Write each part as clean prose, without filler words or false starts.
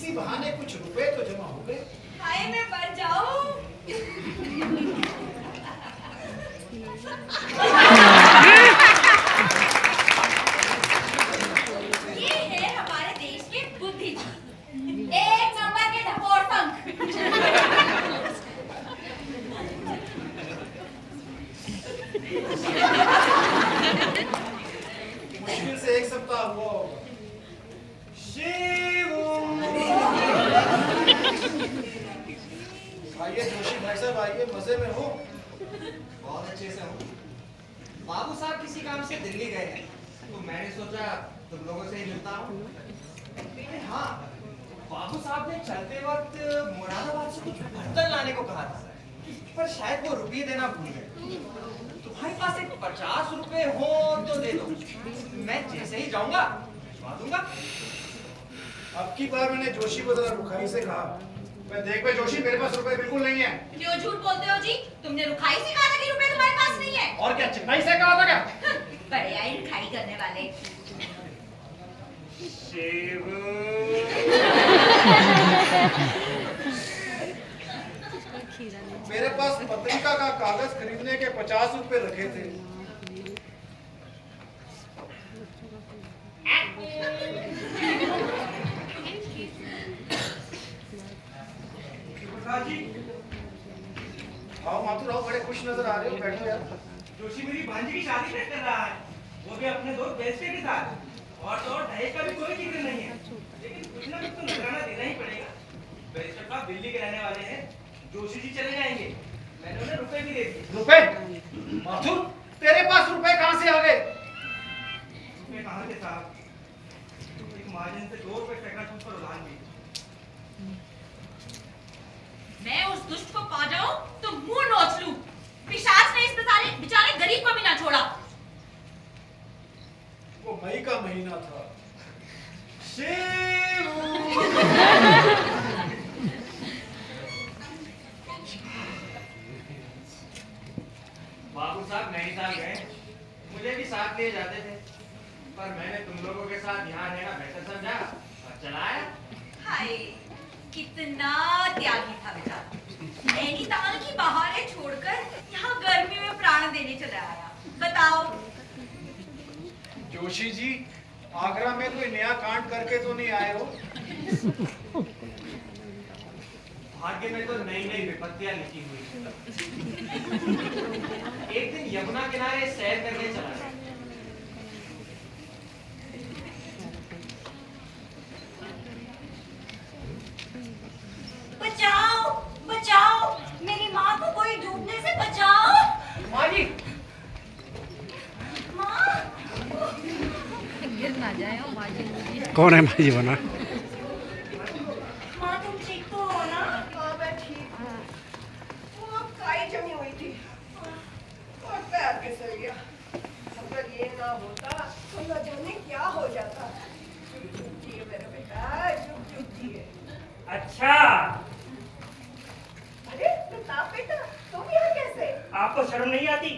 इसी बहाने कुछ रुपए तो जमा हो गए। हाय मैं मर जाऊं। ये है हमारे देश के बुद्धिजीवी, एक नंबर के ढकोर पंख। मुश्किल से एक सप्ताह हुआ होगा। आइए जोशी भाई साहब, आइए, मजे में हो? बहुत अच्छे से हूँ। बाबू साहब किसी काम से दिल्ली गए हैं, तो मैंने सोचा तुम लोगों से ही मिलता हूँ। लेकिन हाँ, बाबू साहब ने चलते वक्त मुरादाबाद से कुछ बर्तन लाने को कहा था, पर शायद वो रुपये देना भूल गए। तुम्हारे पास एक 50 रुपए हो तो दे दो, मैं जैसे ही जाऊंगा भिजवा दूंगा। अब की बार मैंने जोशी को जरा रुखाई से कहा, मैं देख पे जोशी, मेरे पास रुपए बिल्कुल नहीं है। क्यों झूठ बोलते हो जी? तुमने रुखाई से कहा था कि रुपए तुम्हारे पास नहीं है। और क्या चिकनाई से कहा था क्या? बड़े आई रुखाई करने वाले। मेरे पास पत्रिका का कागज खरीदने के 50 रुपए रखे थे। आओ माथुर आओ, बड़े खुश नजर आ रहे हो, बैठो यार। जोशी मेरी भांजी की शादी तय कर रहा है, वो भी अपने दोस्त बेस्टे के साथ। और तो और दहेज का भी कोई जिक्र नहीं है, लेकिन कुछ ना कुछ तो नजराना देना ही पड़ेगा। बेस्टे साहब दिल्ली के रहने वाले हैं, जोशी जी चले जाएंगे, मैंने उन्हें रुपए भी दे दिए। रुपए? माथुर, तेरे पास रुपए कहाँ से आ गए? रुपए कहाँ थे साहब? एक महाजन से 2 रुपए टका छूट पर उधार ली। मैं उस दुष्ट को पा जाऊं तो मुंह नोच लूं। पिशाच ने इस बेचारे गरीब को भी ना छोड़ा। वो मई का महीना था। बाबू साहब नैनीताल गए, मुझे भी साथ ले जाते थे, पर मैंने तुम लोगों के साथ यहाँ रहना बेहतर समझा और चलाया। हाय कितना त्यागी था बेचारा। नैनीताल की बहारें छोड़कर यहाँ गर्मी में प्राण देने चला आया। बताओ जोशी जी, आगरा में कोई नया कांड करके तो नहीं आए हो? भाग्य में तो नई नई विपत्तियां लिखी हुई है। एक दिन यमुना किनारे सैर करने चला गया। बचाओ बचाओ, मेरी माँ को कोई डूबने से बचाओ। माँ जी, माँ गिर ना जाए माँ जी। कौन है माँ जी बना? माँ तुम ठीक तो हो ना? हाँ मैं ठीक हूँ। वो काई जमी हुई थी और पैर फिसल गया। अगर ये ना होता तो न जाने क्या हो जाता। चुप जिए मेरा बेटा, चुप जिए। अच्छा, अरे प्रताप बेटा, तुम यहाँ कैसे? आपको शर्म नहीं आती?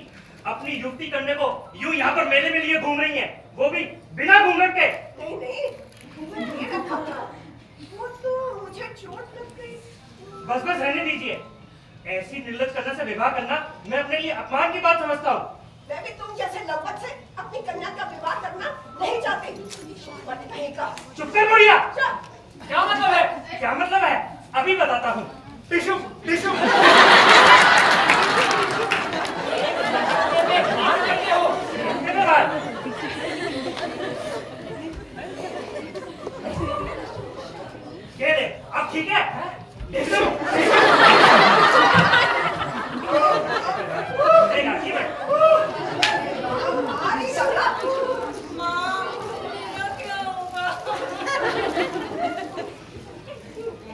अपनी युक्ति करने को यूं यहाँ पर मेले में लिए घूम रही हैं, वो भी बिना घूंघट के। नहीं नहीं, घूंघट नहीं रखा था। वो तो मुझे चोट लग गई। बस बस रहने दीजिए। ऐसी निर्लज कन्या से विवाह करना मैं अपने लिए अपमान की बात समझता हूँ। मैं भी तुम जैसे लंपट से अपनी कन्या का विवाह करना नहीं चाहती। मत कहीं का। चुप कर बुढ़िया। क्या मतलब है? क्या मतलब है? अभी बताता हूँ। Tissue tissue. ये ले, अब ठीक है? टिशू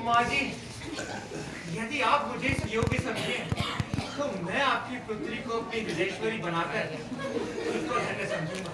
माँ जी, यदि आप मुझे इस योग्य समझे तो मैं आपकी पुत्री को अपनी विदेश्वरी बनाकर उनको रहने समझूंगा।